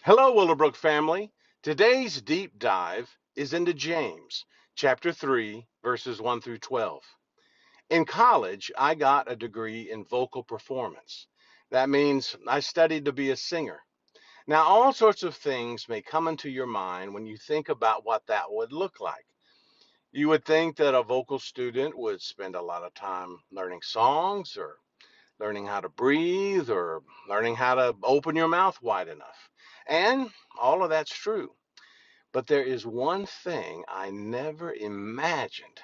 Hello, Willowbrook family. Today's deep dive is into James, chapter 3, verses 1 through 12. In college, I got a degree in vocal performance. That means I studied to be a singer. Now, all sorts of things may come into your mind when you think about what that would look like. You would think that a vocal student would spend a lot of time learning songs or learning how to breathe or learning how to open your mouth wide enough. And all of that's true. But there is one thing I never imagined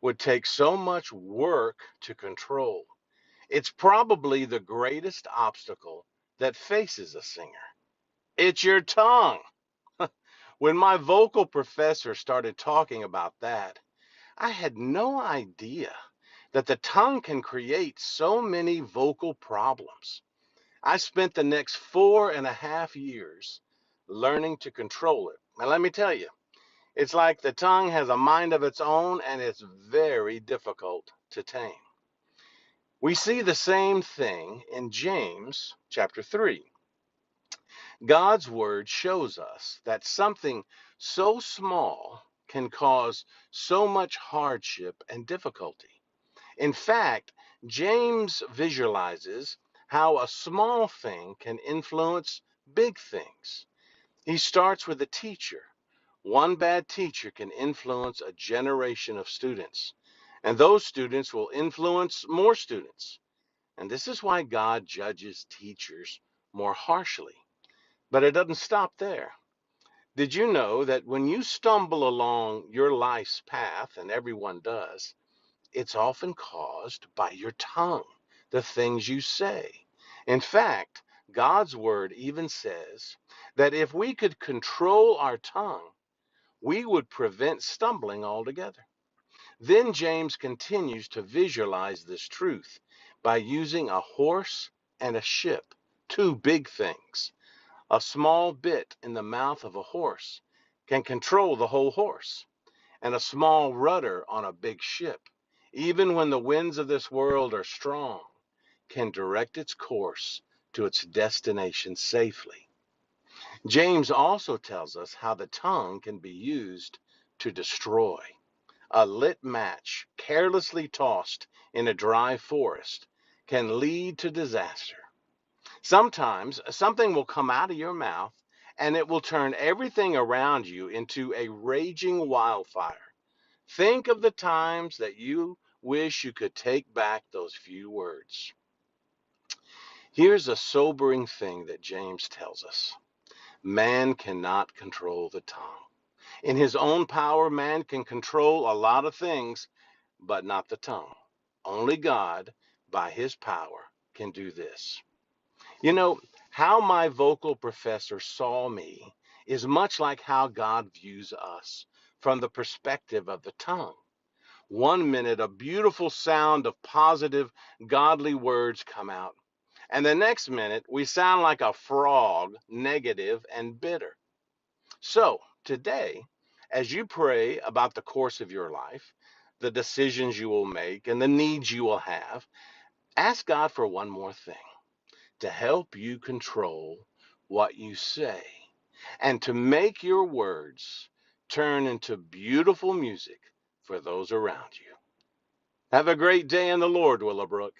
would take so much work to control. It's probably the greatest obstacle that faces a singer. It's your tongue. When my vocal professor started talking about that, I had no idea that the tongue can create so many vocal problems. I spent the next 4.5 years learning to control it. And let me tell you, it's like the tongue has a mind of its own and it's very difficult to tame. We see the same thing in James chapter 3. God's word shows us that something so small can cause so much hardship and difficulty. In fact, James visualizes how a small thing can influence big things. He starts with a teacher. One bad teacher can influence a generation of students, and those students will influence more students. And this is why God judges teachers more harshly. But it doesn't stop there. Did you know that when you stumble along your life's path, and everyone does, it's often caused by your tongue, the things you say? In fact, God's word even says that if we could control our tongue, we would prevent stumbling altogether. Then James continues to visualize this truth by using a horse and a ship, two big things. A small bit in the mouth of a horse can control the whole horse, and a small rudder on a big ship, even when the winds of this world are strong, can direct its course to its destination safely. James also tells us how the tongue can be used to destroy. A lit match, carelessly tossed in a dry forest, can lead to disaster. Sometimes something will come out of your mouth and it will turn everything around you into a raging wildfire. Think of the times that you wish you could take back those few words. Here's a sobering thing that James tells us: man cannot control the tongue. In his own power, man can control a lot of things, but not the tongue. Only God, by his power, can do this. You know, how my vocal professor saw me is much like how God views us, from the perspective of the tongue. One minute, a beautiful sound of positive, godly words come out, and the next minute, we sound like a frog, negative and bitter. So, today, as you pray about the course of your life, the decisions you will make, and the needs you will have, ask God for one more thing: to help you control what you say and to make your words turn into beautiful music for those around you. Have a great day in the Lord, Willowbrook.